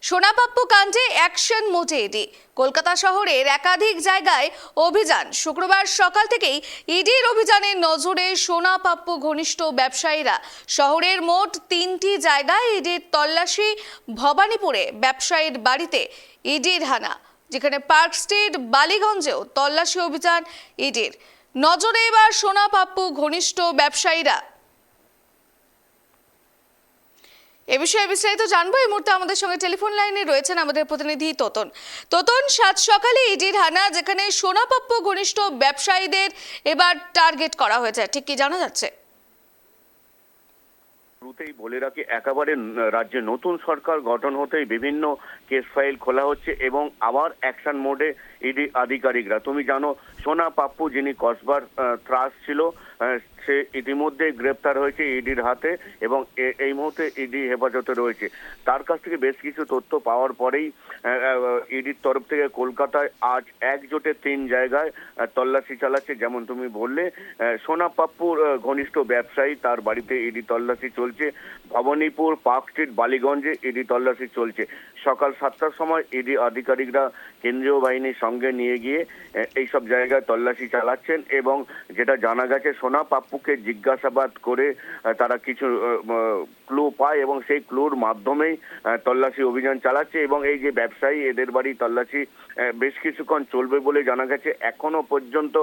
সোনাপাপ্পু কাণ্ডে অ্যাকশন মোডে ইডি। কলকাতা শহরের একাধিক জায়গায় অভিযান। শুক্রবার সকাল থেকেই ইডির অভিযানের নজরে সোনাপাপ্পু ঘনিষ্ঠ ব্যবসায়ীরা। শহরের মোট 3টি জায়গায় ইডির তল্লাশি। ভবানীপুরে ব্যবসায়ীর বাড়িতে ইডির হানা, যেখানে পার্ক স্ট্রিট বালিগঞ্জেও তল্লাশি অভিযান ইডির। নজরে এবার সোনাপাপ্পু ঘনিষ্ঠ ব্যবসায়ীরা। এ বিষয়ে বিস্তারিত জানবো। এই মুহূর্তে আমাদের সঙ্গে টেলিফোন লাইনে রয়েছেন আমাদের প্রতিনিধি তোতন। তোতন, সাত সকালে ইডির হানা, যেখানে সোনাপাপ্পু ঘনিষ্ঠ ব্যবসায়ীদের এবার টার্গেট করা হয়েছে, ঠিক কি জানা যাচ্ছে? শুরুতেই বলে রাখি, একেবারে রাজ্যে নতুন সরকার গঠন হতেই বিভিন্ন কেস ফাইল খোলা হচ্ছে এবং আবার অ্যাকশন মোডে ইডি আধিকারিকরা। তুমি জানো, সোনাপাপ্পু যিনি কসবার ত্রাস ছিল, সে ইতিমধ্যে গ্রেপ্তার হয়েছে ইডির হাতে এবং এই মুহূর্তে ইডি হেফাজতে রয়েছে। তার কাছ থেকে বেশ কিছু তথ্য পাওয়ার পরেই ইডির তরফ থেকে কলকাতায় আজ একজোটে 3 জায়গায় তল্লাশি চালাচ্ছে। যেমন তুমি বললে, সোনাপাপ্পুর ঘনিষ্ঠ ব্যবসায়ী, তার বাড়িতে ইডি তল্লাশি চলছে। ভবানীপুর, পার্ক স্ট্রিট, বালিগঞ্জে ইডি তল্লাশি চলছে। সকাল 7টার সময় ইডি আধিকারিকরা কেন্দ্রীয় বাহিনীর সঙ্গে নিয়ে গিয়ে এইসব জায়গায় তল্লাশি চালাচ্ছেন এবং যেটা জানা গেছে, সোনাপাপ্পুকে জিজ্ঞাসাবাদ করে তারা কিছু ক্লু পায় এবং সেই ক্লুর মাধ্যমেই তল্লাশি অভিযান চালাচ্ছে। এবং এই যে ব্যবসায়ী, এদের বাড়ি তল্লাশি বেশ কিছুক্ষণ চলবে বলে জানা গেছে। এখনো পর্যন্ত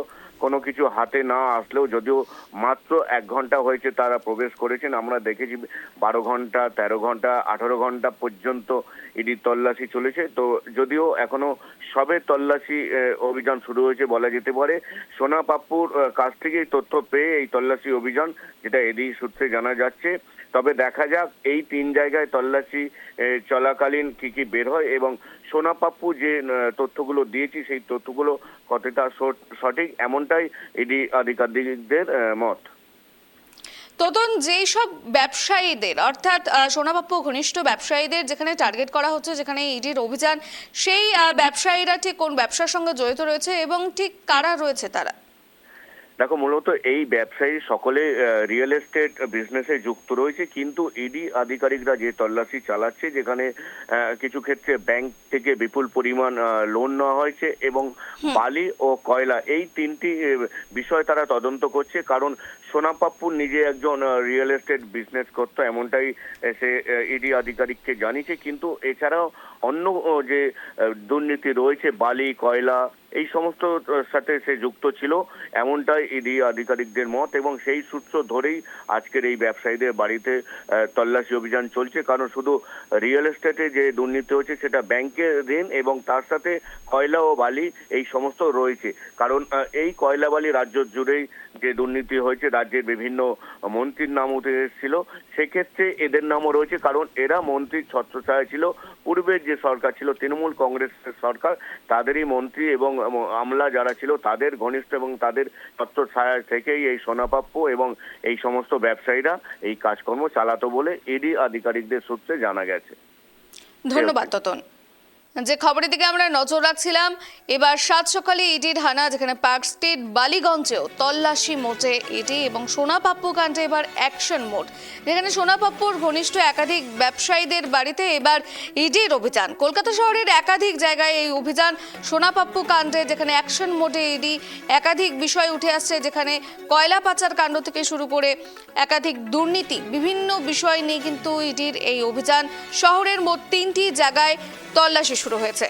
কোনো কিছু হাতে না আসলেও, যদিও মাত্র 1 ঘন্টা হয়েছে তারা প্রবেশ করেছেন, আমরা দেখেছি 12 ঘন্টা, 13 ঘন্টা, 18 ঘন্টা পর্যন্ত ইডি তল্লাশি চলেছে। তো যদিও এখনো সবে তল্লাশি অভিযান শুরু হয়েছে বলা যেতে পারে। সোনাপাপ্পুর কাছ থেকেই তথ্য পেয়ে এই তল্লাশি অভিযান, যেটা ইডি সূত্রে জানা যাচ্ছে। তবে দেখা যাক এই 3 জায়গায় তল্লাশি চলাকালীন কি কি বের হয় এবং সোনাপাপ্পু যে তথ্যগুলো দিয়েছি সেই তথ্যগুলো কতটা সঠিক, এমনটাই ইডি আধিকারিকদের মত। তোতন, যেই সব ব্যবসায়ীদের, অর্থাৎ সোনাপাপ্পু ঘনিষ্ঠ ব্যবসায়ীদের যেখানে টার্গেট করা হচ্ছে, যেখানে ইডির অভিযান, সেই ব্যবসায়ীরা ঠিক কোন ব্যবসার সঙ্গে জড়িত রয়েছে এবং ঠিক কারা রয়েছে তারা? দেখো, মূলত এই ব্যবসায়ী সকলে রিয়েল এস্টেট বিজনেসে যুক্ত রয়েছে, কিন্তু ইডি আধিকারিকরা যে তল্লাশি চালাচ্ছে, যেখানে কিছু ক্ষেত্রে ব্যাংক থেকে বিপুল পরিমাণ লোন নেওয়া হয়েছে এবং বালি ও কয়লা, এই 3টি বিষয় তারা তদন্ত করছে। কারণ সোনাপাপ্পু নিজে একজন রিয়েল এস্টেট বিজনেস করতো, এমনটাই সে ইডি আধিকারিককে জানিয়েছে। কিন্তু এছাড়াও অন্য যে দুর্নীতি রয়েছে, বালি, কয়লা, এই সমস্ত সাথে সে যুক্ত ছিল, এমনটাই ইডি আধিকারিকদের মত। এবং সেই সূত্র ধরেই আজকের এই ব্যবসায়ীদের বাড়িতে তল্লাশি অভিযান চলছে। কারণ শুধু রিয়েল এস্টেটে যে দুর্নীতি হচ্ছে সেটা ব্যাংকের ঋণ এবং তার সাথে কয়লা ও বালি এই সমস্ত রয়েছে। কারণ এই কয়লা বালি রাজ্য জুড়েই যে দুর্নীতি হয়েছে, রাজ্যের বিভিন্ন মন্ত্রীর নাম উঠে এসেছিল, সেক্ষেত্রে এদের নামও রয়েছে। কারণ এরা মন্ত্রীর ছত্রছায়া ছিল। পূর্বের যে সরকার ছিল, তৃণমূল কংগ্রেসের সরকার, তাদেরই মন্ত্রী এবং আমলা যারা ছিল তাদের ঘনিষ্ঠ এবং তাদের ছত্রছায়া থেকেই এই সোনাপাপ্পু এবং এই সমস্ত ব্যবসায়ীরা এই কাজকর্ম চালাতো বলে ইডি আধিকারিকদের সূত্রে জানা গেছে। ধন্যবাদ তোতন। যে খবরের দিকে আমরা নজর রাখছিলাম, এবার 7 সকালে ইডির হানা, যেখানে পার্ক স্ট্রিট বালিগঞ্জেও তল্লাশি মোটে ইডি এবং সোনাপাপ্পু কাণ্ডে এবার অ্যাকশন মোড, যেখানে সোনাপাপ্পুর ঘনিষ্ঠ একাধিক ব্যবসায়ীদের বাড়িতে এবার ইডির অভিযান। কলকাতা শহরের একাধিক জায়গায় এই অভিযান সোনাপাপ্পু কাণ্ডে, যেখানে অ্যাকশন মোডে ইডি। একাধিক বিষয় উঠে আসছে, যেখানে কয়লা পাচার কাণ্ড থেকে শুরু করে একাধিক দুর্নীতি, বিভিন্ন বিষয় নিয়ে কিন্তু ইডির এই অভিযান। শহরের মোট 3টি জায়গায় তল্লাশি শুরু হয়েছে।